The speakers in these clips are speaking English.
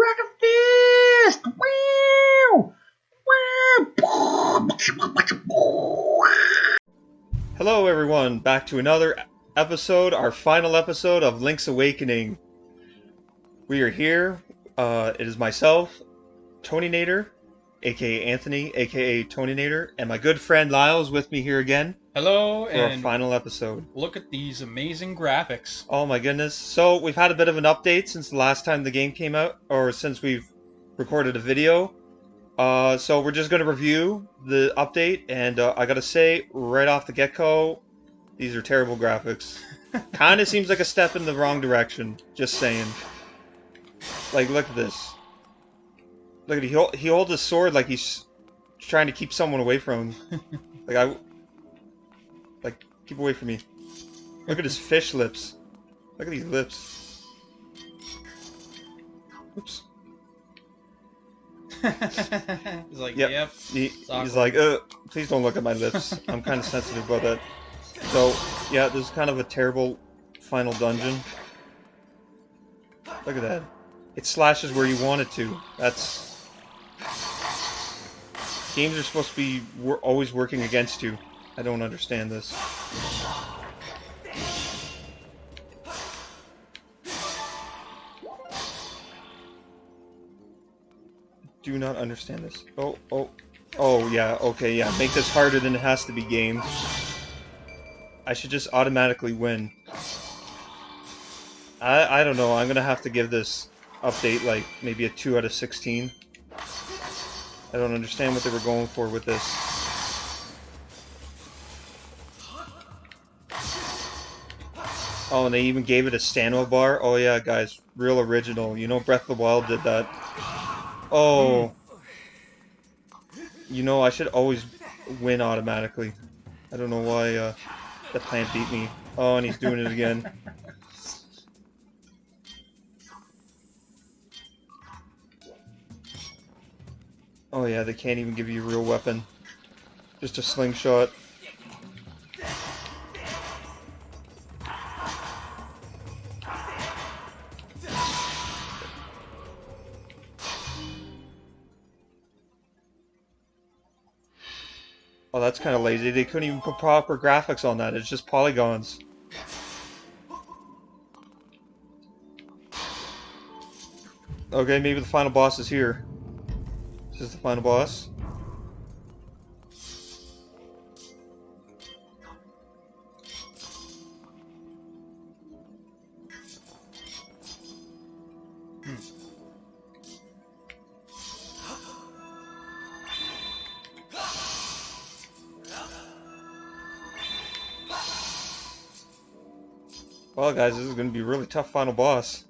Rocket Fist! Wow! Wow! Hello everyone, back to another episode, our final episode of Link's Awakening. We are here, it is myself, Toninator, aka Anthony, aka Toninator, and my good friend Lyle is with me here again. Hello, for our final episode. Look at these amazing graphics. Oh my goodness. So we've had a bit of an update since the last time the game came out, or since we've recorded a video. So we're just going to review the update, and I gotta say, right off the get-go, these are terrible graphics. Kinda seems like a step in the wrong direction, just saying. Like, look at this. Look at he holds his sword like he's trying to keep someone away from him. Like, keep away from me. Look at his fish lips. Look at these lips. Oops. He's like, yep. He's like, please don't look at my lips. I'm kind of sensitive about that. So, yeah, this is kind of a terrible final dungeon. Look at that. It slashes where you want it to. That's... Games are supposed to be always working against you. I don't understand this. Do not understand this. Oh, yeah, okay, yeah. Make this harder than it has to be, game. I should just automatically win. I don't know, I'm gonna have to give this update, like, maybe a 2 out of 16. I don't understand what they were going for with this. Oh, and they even gave it a stamina bar? Oh yeah, guys, real original. You know Breath of the Wild did that. Oh. You know, I should always win automatically. I don't know why the plant beat me. Oh, and he's doing it again. Oh yeah, they can't even give you a real weapon. Just a slingshot. Oh, that's kind of lazy. They couldn't even put proper graphics on that. It's just polygons. Okay, maybe the final boss is here. Is this the final boss? Well, guys, this is going to be a really tough final boss.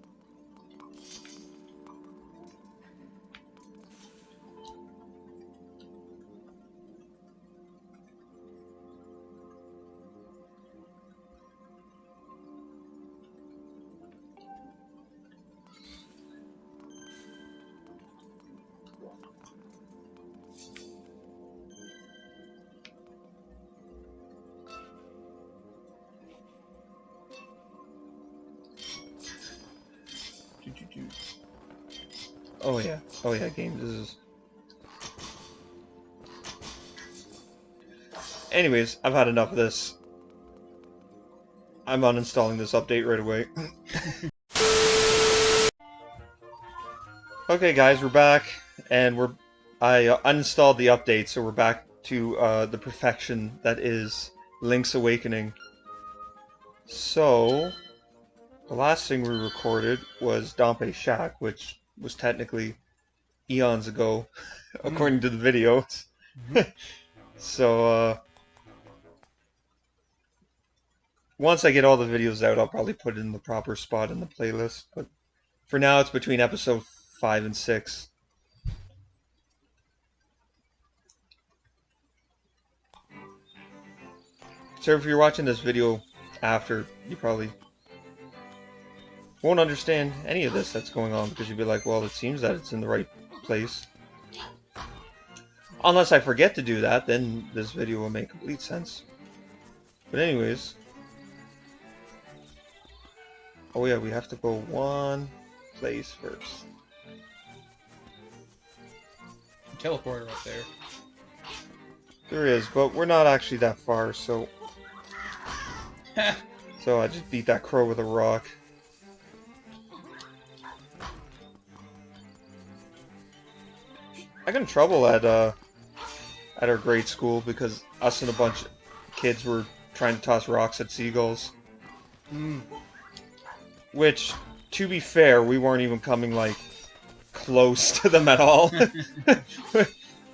Oh yeah, game. This is... Anyways, I've had enough of this. I'm uninstalling this update right away. Okay guys, we're back, and I uninstalled the update, so we're back to the perfection that is Link's Awakening. So, the last thing we recorded was Dompe's Shack, which was technically eons ago, according to the videos. So, once I get all the videos out, I'll probably put it in the proper spot in the playlist. But for now, it's between episode 5 and 6. So if you're watching this video after, you probably won't understand any of this that's going on, because you'll be like, well, it seems that it's in the right place. Unless I forget to do that, then this video will make complete sense. But anyways... Oh yeah, we have to go one place first. teleporter up there. There is, but we're not actually that far, so... So I just beat that crow with a rock. I got in trouble at our grade school because us and a bunch of kids were trying to toss rocks at seagulls. Mm. Which, to be fair, we weren't even coming, like, close to them at all.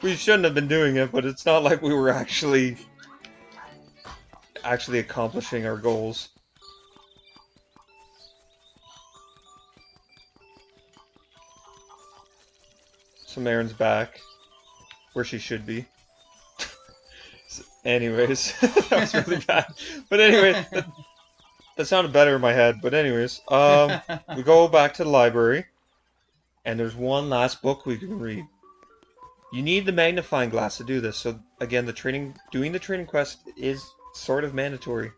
We shouldn't have been doing it, but it's not like we were actually accomplishing our goals. So Marin's back, where she should be. Anyways, that was really bad. But anyway, that sounded better in my head. But anyways, we go back to the library, and there's one last book we can read. You need the magnifying glass to do this. So again, doing the training quest is sort of mandatory.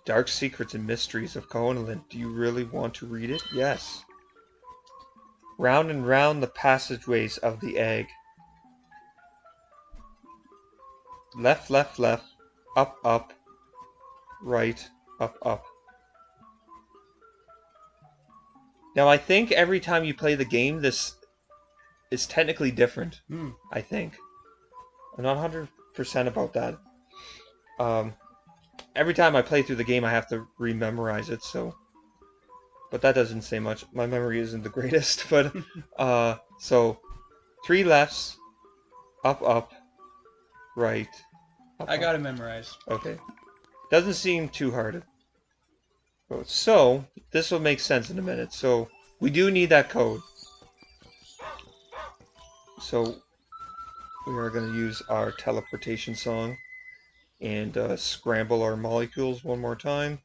Dark Secrets and Mysteries of Cohenland. Do you really want to read it? Yes. Round and round the passageways of the egg. Left, left, left. Up, up. Right, up, up. Now I think every time you play the game, this is technically different. I think. I'm not 100% about that. Every time I play through the game, I have to rememorize it, so... But that doesn't say much. My memory isn't the greatest, but... so, 3 lefts, up, up, right, up, I got up. it memorized. Okay. Doesn't seem too hard. So, this will make sense in a minute. So, we do need that code. So, we are going to use our teleportation song and scramble our molecules one more time.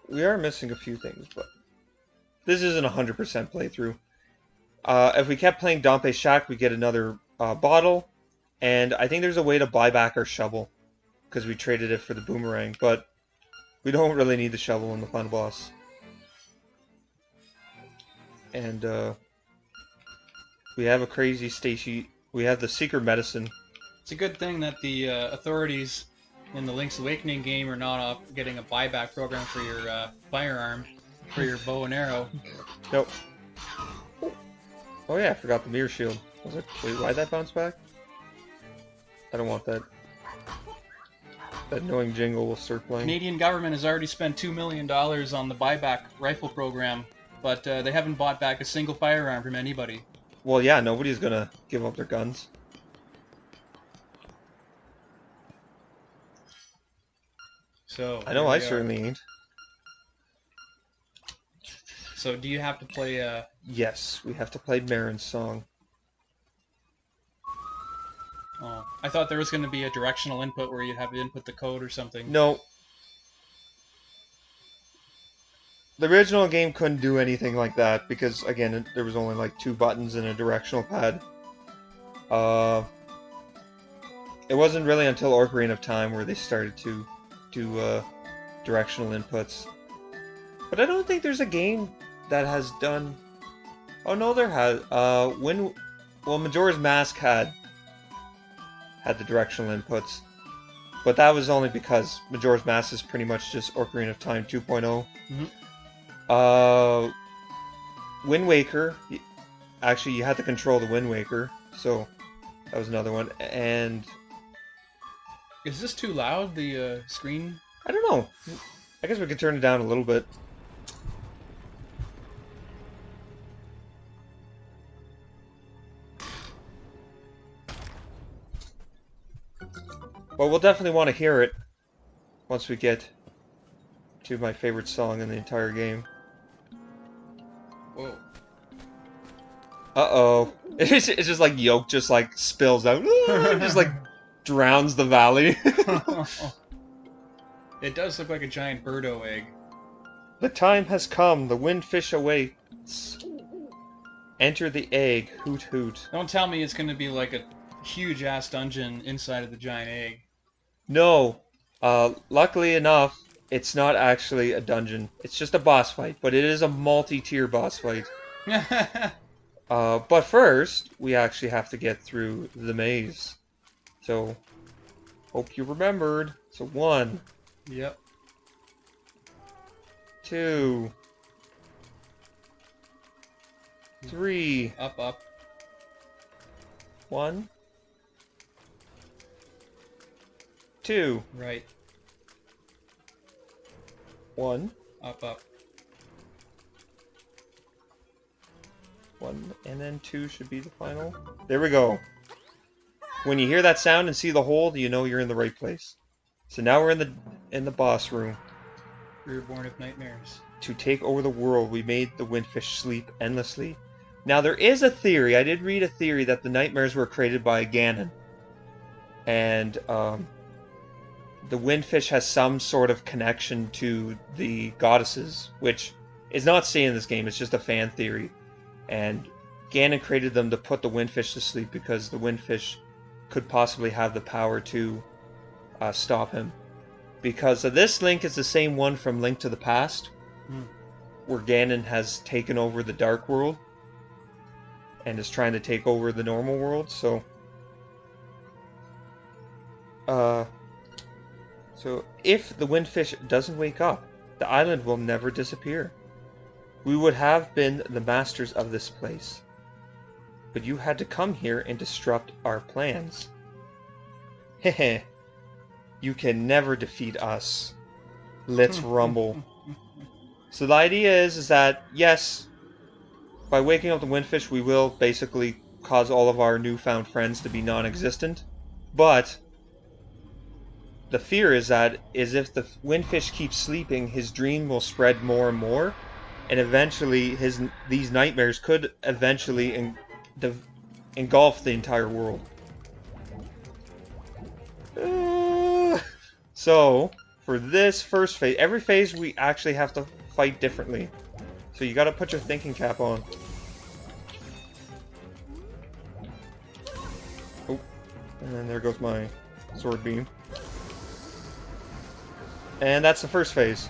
We are missing a few things, but this isn't a 100% playthrough. If we kept playing Dompe's Shack, we get another bottle, and I think there's a way to buy back our shovel, because we traded it for the boomerang, but we don't really need the shovel in the final boss. And we have a crazy Stacy. We have the secret medicine. It's a good thing that the authorities in the Link's Awakening game are not getting a buyback program for your firearm, for your bow and arrow. Nope. Oh yeah, I forgot the mirror shield. I was like, wait, why'd that bounce back? I don't want that. That annoying jingle will start playing. Canadian government has already spent $2 million on the buyback rifle program, but they haven't bought back a single firearm from anybody. Well, yeah, nobody's gonna give up their guns. So I know I certainly ain't. So do you have to play Yes, we have to play Marin's song. Oh, I thought there was going to be a directional input where you'd have to input the code or something. No. The original game couldn't do anything like that because, again, there was only like 2 buttons and a directional pad. It wasn't really until Ocarina of Time where they started to do directional inputs. But I don't think there's a game that has done... Oh no, there has. Well, Majora's Mask had the directional inputs. But that was only because Majora's Mask is pretty much just Ocarina of Time 2.0. Wind Waker, actually you had to control the Wind Waker, so that was another one. And is this too loud, the screen? I don't know. I guess we could turn it down a little bit. But we'll definitely want to hear it once we get to my favorite song in the entire game. Whoa. Uh-oh. It's just like yolk just like spills out. Just like drowns the valley. It does look like a giant birdo egg. The time has come. The windfish awaits. Enter the egg. Hoot hoot. Don't tell me it's going to be like a huge ass dungeon inside of the giant egg. No. Luckily enough, it's not actually a dungeon. It's just a boss fight, but it is a multi-tier boss fight. But first, we actually have to get through the maze. So, hope you remembered. So 1, Yep. 2, 3. Up, up. 1, 2. Right. 1, Up, up. 1, and then 2 should be the final. There we go. When you hear that sound and see the hole, you know you're in the right place. So now we're in the boss room. Reborn of nightmares. To take over the world, we made the windfish sleep endlessly. Now there is a theory, I did read a theory that the nightmares were created by Ganon. And the windfish has some sort of connection to the goddesses, which is not seen in this game, it's just a fan theory. And Ganon created them to put the windfish to sleep because the windfish could possibly have the power to stop him. Because this Link is the same one from Link to the Past, where Ganon has taken over the Dark World and is trying to take over the normal world. So if the windfish doesn't wake up, the island will never disappear. We would have been the masters of this place. But you had to come here and disrupt our plans. Hehe. You can never defeat us. Let's rumble. So the idea is that, yes, by waking up the windfish, we will basically cause all of our newfound friends to be non-existent. But the fear is that if the windfish keeps sleeping, his dream will spread more and more, and eventually these nightmares could eventually engulf the entire world. So, for this first phase, every phase we actually have to fight differently. So you gotta put your thinking cap on. Oh, and then there goes my sword beam. And that's the first phase.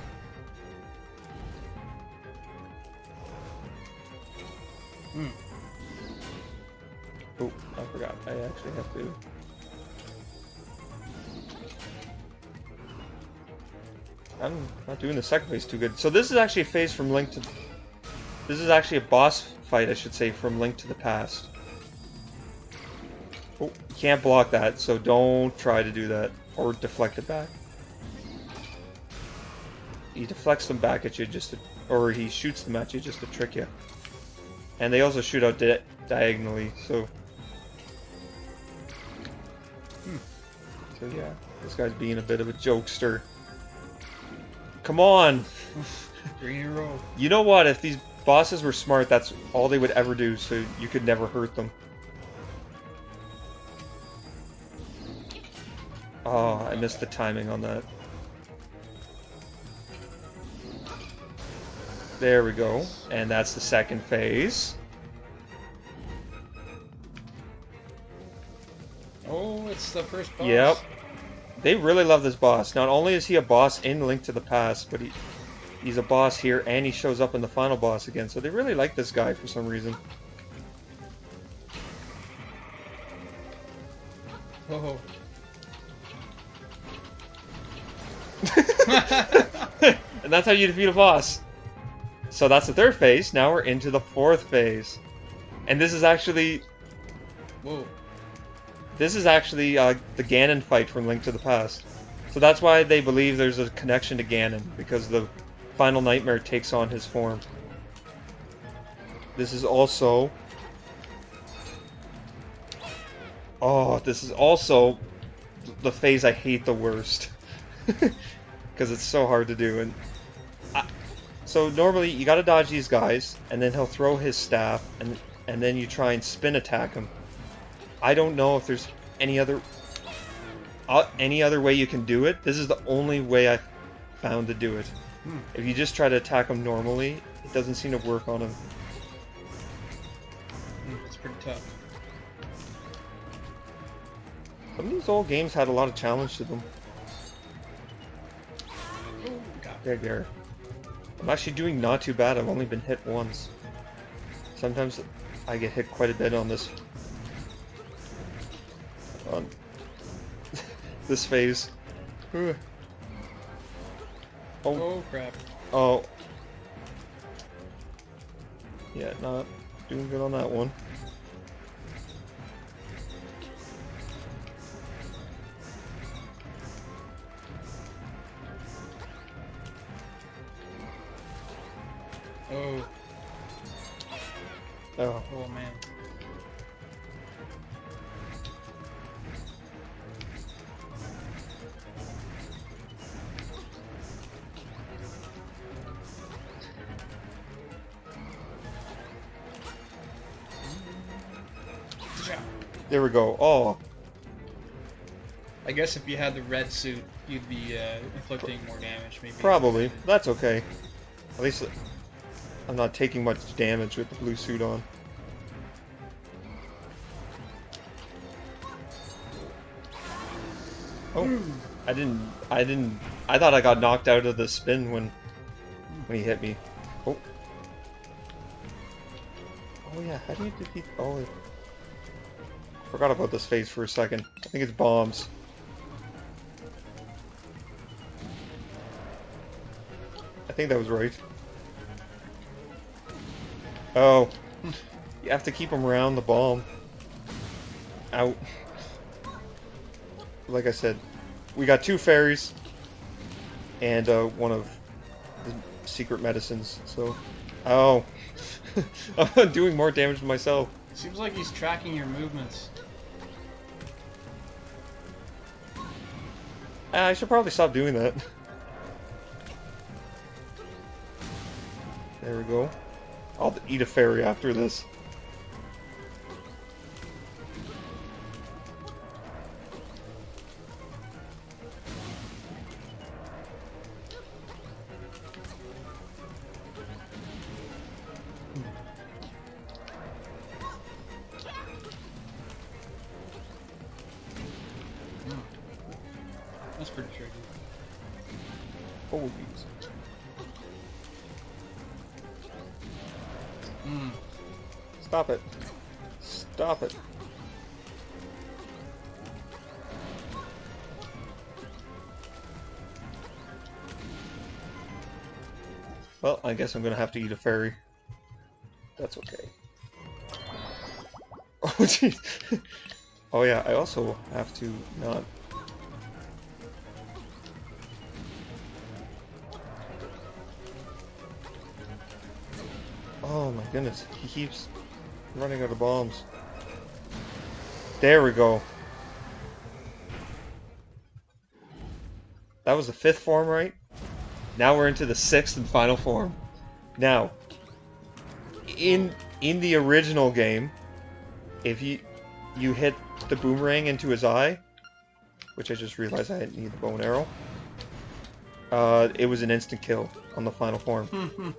Oh, I forgot. I actually have to... I'm not doing the second phase too good. So this is actually a phase from Link to... This is actually a boss fight, I should say, from Link to the Past. Oh, you can't block that, so don't try to do that. Or deflect it back. He deflects them back at you just to... Or he shoots them at you just to trick you. And they also shoot out diagonally, so... So yeah, this guy's being a bit of a jokester. Come on! Green and roll. You know what? If these bosses were smart, that's all they would ever do, so you could never hurt them. Oh, I missed the timing on that. There we go. And that's the second phase. Oh, it's the first boss. Yep. They really love this boss. Not only is he a boss in Link to the Past, but he's a boss here, and he shows up in the final boss again. So they really like this guy for some reason. Oh. And that's how you defeat a boss. So that's the third phase. Now we're into the fourth phase. And this is actually... Whoa. This is actually the Ganon fight from Link to the Past. So that's why they believe there's a connection to Ganon, because the final nightmare takes on his form. This is also... Oh, this is also the phase I hate the worst. Because it's so hard to do. And so normally you gotta dodge these guys, and then he'll throw his staff, and then you try and spin attack him. I don't know if there's any other way you can do it. This is the only way I found to do it. If you just try to attack him normally, it doesn't seem to work on him. It's pretty tough. Some of these old games had a lot of challenge to them. Oh, God. There. I'm actually doing not too bad. I've only been hit once. Sometimes I get hit quite a bit on this. On this phase. Oh. Oh, crap. Oh. Yeah, not doing good on that one. Oh. Oh. Oh, man. There we go. Oh. I guess if you had the red suit, you'd be inflicting more damage, maybe. Probably. That's okay. At least I'm not taking much damage with the blue suit on. Oh, I thought I got knocked out of the spin when he hit me. Oh. Oh yeah, how do you defeat... Oh, forgot about this phase for a second. I think it's bombs. I think that was right. Oh. You have to keep them around the bomb. Out. Like I said, we got 2 fairies and one of the secret medicines, so... Oh. I'm doing more damage to myself. Seems like he's tracking your movements. I should probably stop doing that. There we go. I'll eat a fairy after this. That's pretty tricky. Oh, stop it. Stop it. Well, I guess I'm gonna have to eat a fairy. That's okay. Oh, jeez. Oh yeah, I also have to not... Oh my goodness, he keeps running out of bombs. There we go. That was the 5th form, right? Now we're into the 6th and final form. Now, in the original game, if you hit the boomerang into his eye, which I just realized I didn't need the bow and arrow, it was an instant kill on the final form.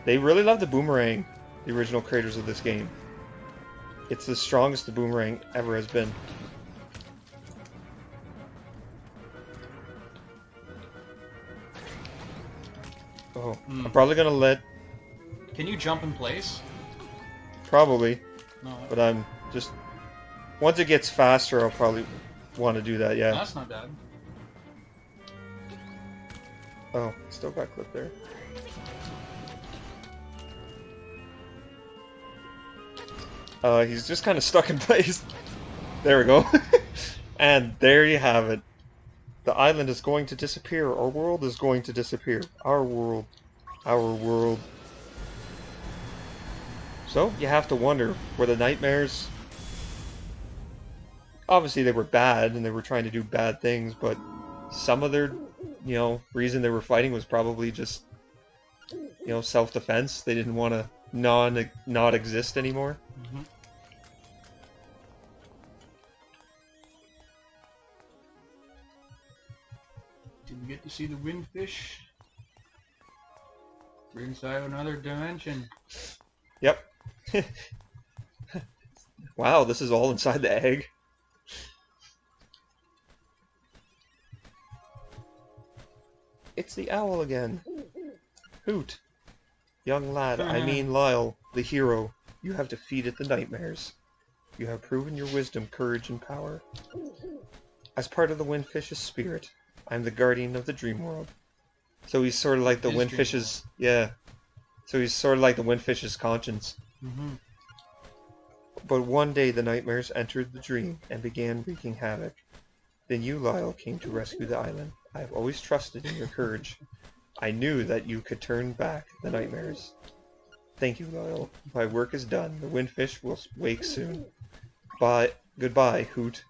They really love the boomerang, the original creators of this game. It's the strongest the boomerang ever has been. Oh, I'm probably gonna let... Can you jump in place? Probably. No. But I'm just... Once it gets faster, I'll probably want to do that, yeah. That's not bad. Oh, still got clipped there. He's just kind of stuck in place. There we go. And there you have it. The island is going to disappear. Our world is going to disappear. Our world. Our world. So, you have to wonder, were the nightmares... Obviously they were bad, and they were trying to do bad things, but some of their, reason they were fighting was probably just, self-defense. They didn't want to not exist anymore. Mm-hmm. Did we get to see the windfish? We're inside another dimension. Yep. Wow, this is all inside the egg. It's the owl again. Hoot. Young lad, I mean Lyle, the hero. You have defeated the nightmares. You have proven your wisdom, courage, and power. As part of the Windfish's spirit, I'm the guardian of the dream world. So he's sort of like the Windfish's... Yeah. So he's sort of like the Windfish's conscience. Mm-hmm. But one day the nightmares entered the dream and began wreaking havoc. Then you, Lyle, came to rescue the island. I have always trusted in your courage. I knew that you could turn back the nightmares. Thank you, Lyle. My work is done. The Windfish will wake soon. Bye. Goodbye, Hoot.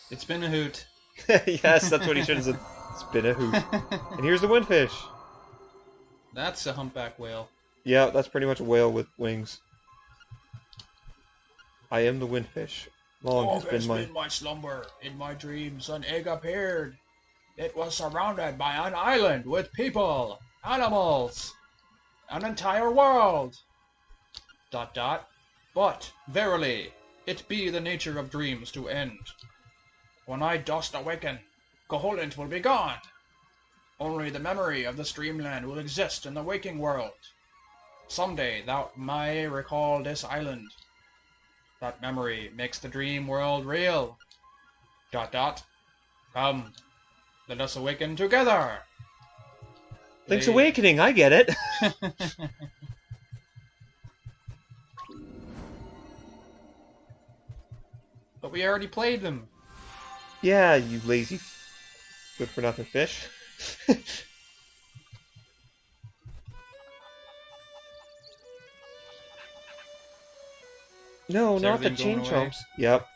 It's been a hoot. Yes, that's what he should have said. It's been a hoot. And here's the Windfish. That's a humpback whale. Yeah, that's pretty much a whale with wings. I am the Windfish. Long has been my slumber. In my dreams, an egg appeared. It was surrounded by an island with people, animals, an entire world. ... But, verily, it be the nature of dreams to end. When I dost awaken, Koholint will be gone. Only the memory of the streamland will exist in the waking world. Someday thou may recall this island. That memory makes the dream world real. ... Come, let us awaken together. Link's Awakening, I get it. But we already played them. Yeah, you lazy good-for-nothing fish. No, Is not the everything chain going away? chomps. Yep.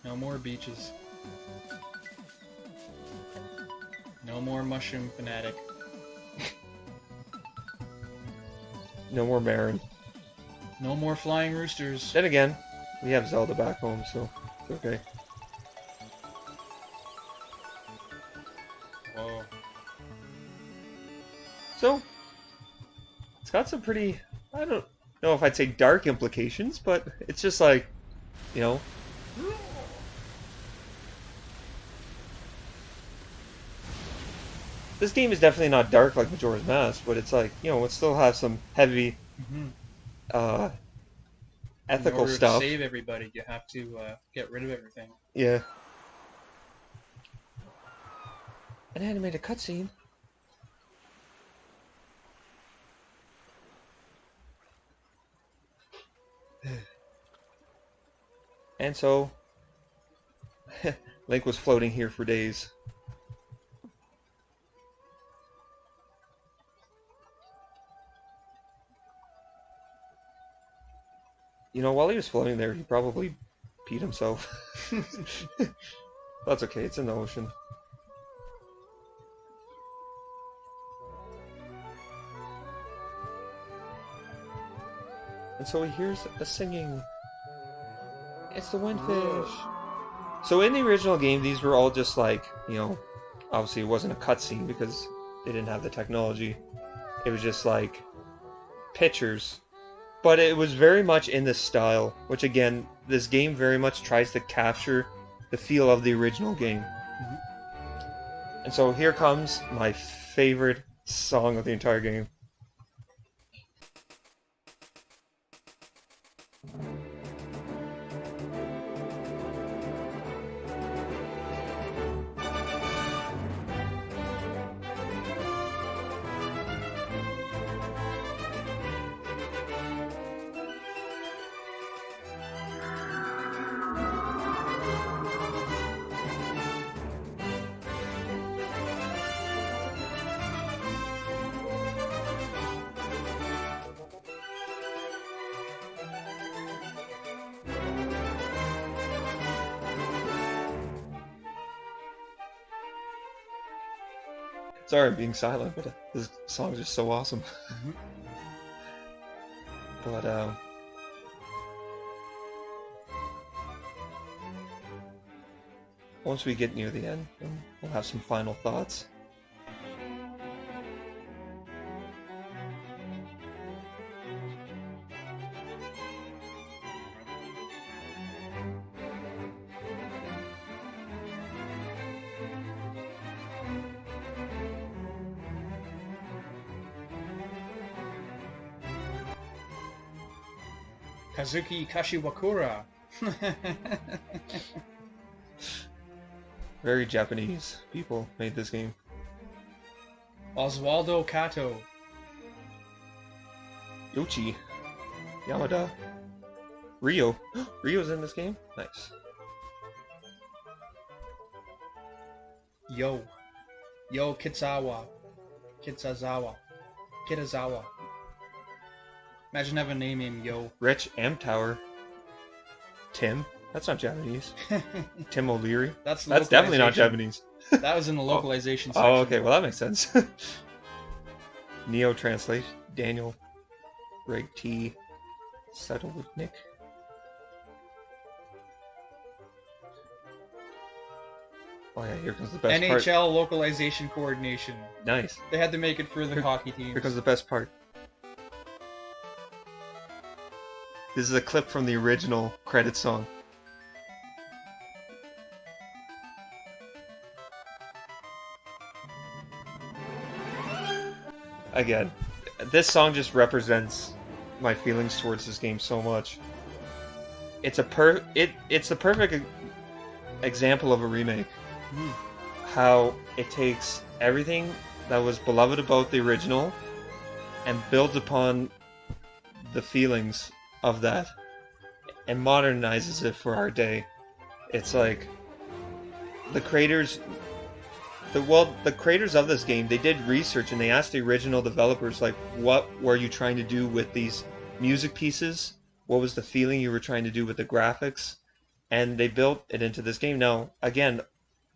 No more beaches. No more mushroom fanatic. No more Marin. No more flying roosters. Then again, we have Zelda back home, so it's okay. Whoa. So, it's got some pretty, I don't know if I'd say dark implications, but it's just like, you know. This game is definitely not dark like Majora's Mask, but it's like, you know, it still has some heavy, ethical In order stuff. to save everybody, you have to get rid of everything. Yeah. An animated cutscene. And so, Link was floating here for days. You know, while he was floating there, he probably peed himself. That's okay, it's in the ocean. And so he hears a singing. It's the Windfish. So in the original game, these were all just like, you know, obviously it wasn't a cutscene because they didn't have the technology. It was just like pictures. But it was very much in this style, which again, this game very much tries to capture the feel of the original game. And so here comes my favorite song of the entire game. Sorry I'm being silent, but this song is just so awesome. But, once we get near the end, then we'll have some final thoughts. Kazuki Kashiwakura. Very Japanese people made this game. Oswaldo Kato. Yoshi. Yamada. Ryo. Ryo's in this game? Nice. Yo Kitzawa. Kitazawa. Imagine having a name named Yo. Rich M Tower. Tim. That's not Japanese. Tim O'Leary. That's definitely not localization. Japanese. That was in the localization section. Oh, okay. Well, that makes sense. Neo translate. Daniel. Greg T. Settle with Nick. Oh yeah, here comes the best part. NHL localization coordination. Nice. They had to make it for the hockey teams. Here comes the best part. This is a clip from the original credit song. Again, this song just represents my feelings towards this game so much. It's it's the perfect example of a remake. How it takes everything that was beloved about the original and builds upon the feelings of that and modernizes it for our day. It's like the creators of this game, they did research and they asked the original developers, like, what were you trying to do with these music pieces? What was the feeling you were trying to do with the graphics? And they built it into this game. Now, again,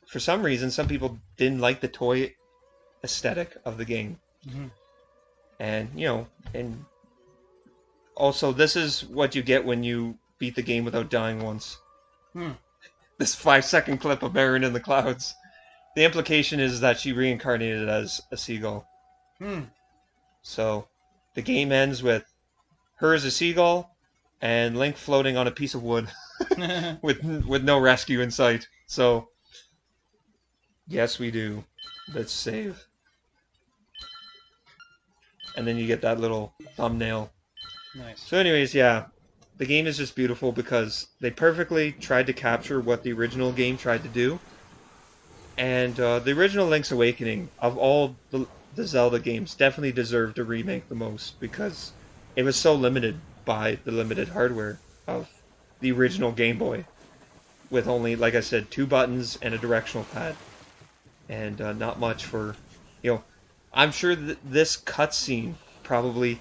for some reason, some people didn't like the toy aesthetic of the game. And, and also, this is what you get when you beat the game without dying once. This 5-second clip of Marin in the clouds. The implication is that she reincarnated as a seagull. So, the game ends with her as a seagull and Link floating on a piece of wood with no rescue in sight. So, yes, we do. Let's save. And then you get that little thumbnail. Nice. So anyways, yeah, the game is just beautiful because they perfectly tried to capture what the original game tried to do. And the original Link's Awakening, of all the Zelda games, definitely deserved a remake the most because it was so limited by the limited hardware of the original Game Boy, with only, like I said, 2 buttons and a directional pad, and not much for, I'm sure that this cutscene probably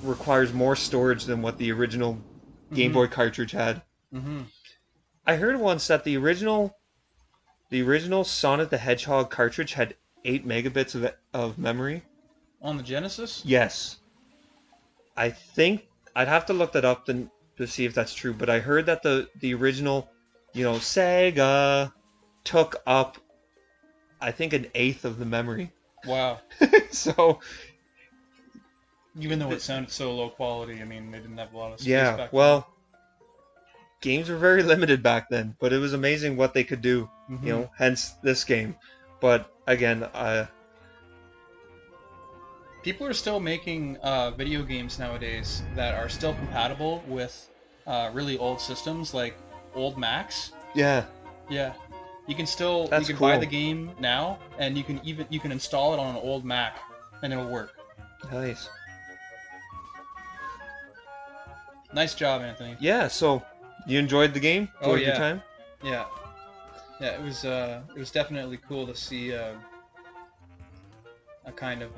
requires more storage than what the original Game Boy cartridge had. I heard once that the original Sonic the Hedgehog cartridge had 8 megabits of memory. On the Genesis? Yes. I think I'd have to look that up to see if that's true, but I heard that the original, Sega took up, I think, 1/8 of the memory. Wow. So, even though it sounded so low quality, I mean, they didn't have a lot of space yeah, back well, games were very limited back then, but it was amazing what they could do, hence this game. But again, people are still making video games nowadays that are still compatible with really old systems, like old Macs. Yeah. Yeah. You can That's buy cool. the game now, and you can install it on an old Mac, and it'll work. Nice. Nice job, Anthony. Yeah, so you enjoyed the game? Oh, Enjoyed yeah. your time? Yeah. Yeah, it was definitely cool to see a kind of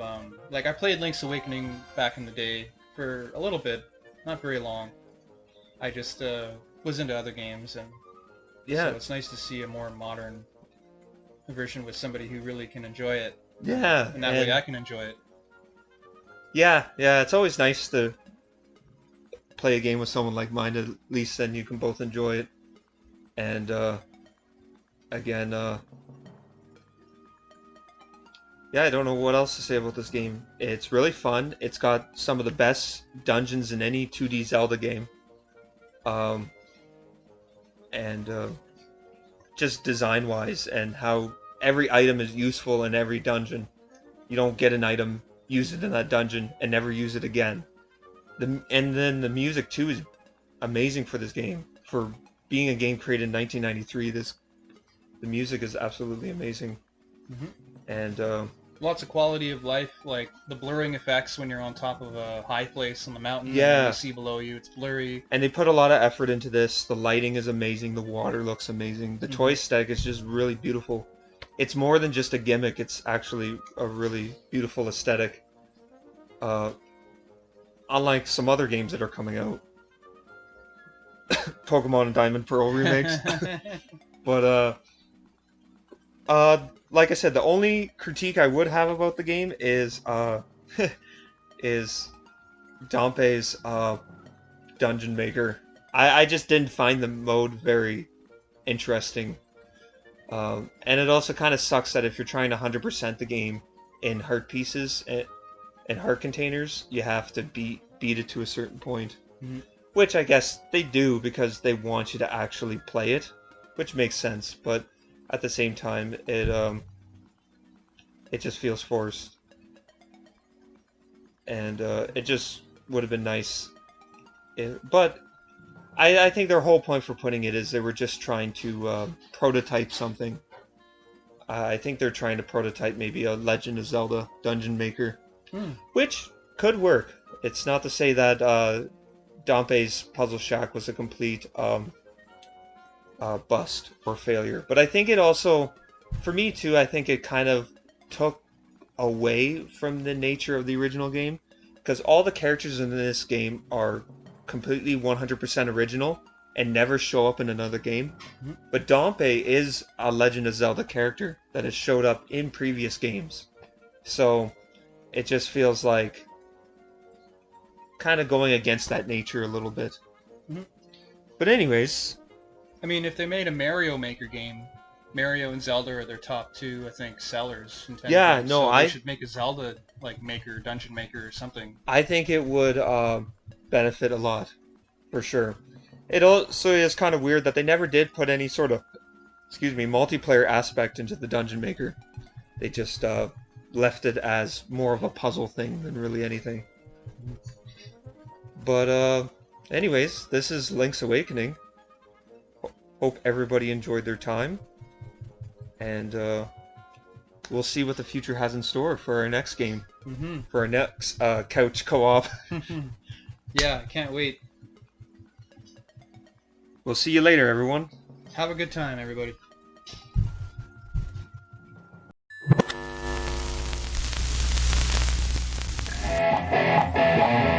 like I played Link's Awakening back in the day for a little bit, not very long. I just was into other games, and Yeah. so it's nice to see a more modern version with somebody who really can enjoy it. Yeah. And that way I can enjoy it. Yeah, it's always nice to play a game with someone like-minded, at least then you can both enjoy it. And, again, yeah, I don't know what else to say about this game. It's really fun. It's got some of the best dungeons in any 2D Zelda game. Just design-wise, and how every item is useful in every dungeon. You don't get an item, use it in that dungeon, and never use it again. And then the music too is amazing for this game. For being a game created in 1993, the music is absolutely amazing. Mhm. And Lots of quality of life, like the blurring effects when you're on top of a high place on the mountain. Yeah. And you see below you, it's blurry. and they put a lot of effort into this. The lighting is amazing. The water looks amazing. The toy aesthetic is just really beautiful. It's more than just a gimmick. It's actually a really beautiful aesthetic. Unlike some other games that are coming out. Pokemon and Diamond Pearl remakes. But like I said, the only critique I would have about the game is is Dompe's Dungeon Maker. I just didn't find the mode very interesting. And it also kind of sucks that if you're trying to 100% the game in heart pieces and heart containers, you have to beat it to a certain point. Mhm. Which I guess they do because they want you to actually play it, which makes sense. But at the same time, it just feels forced, and it just would have been nice. But I think their whole point for putting it is they were just trying to prototype something. I think they're trying to prototype maybe a Legend of Zelda Dungeon Maker, which could work. It's not to say that Dompe's Puzzle Shack was a complete bust or failure, but I think it also, for me too, I think it kind of took away from the nature of the original game, because all the characters in this game are completely 100% original and never show up in another game. But Dompe is a Legend of Zelda character that has showed up in previous games, so it just feels like kind of going against that nature a little bit. But anyways, I mean, if they made a Mario Maker game, Mario and Zelda are their top two, I think, sellers. Yeah, games, no, so I they should make a Zelda like Maker, Dungeon Maker, or something. I think it would benefit a lot, for sure. It also is kind of weird that they never did put any sort of, multiplayer aspect into the Dungeon Maker. They just left it as more of a puzzle thing than really anything. But anyways, this is Link's Awakening. Hope everybody enjoyed their time, and we'll see what the future has in store for our next game, for our next couch co-op. Yeah, I can't wait. We'll see you later, everyone. Have a good time, everybody. Yeah.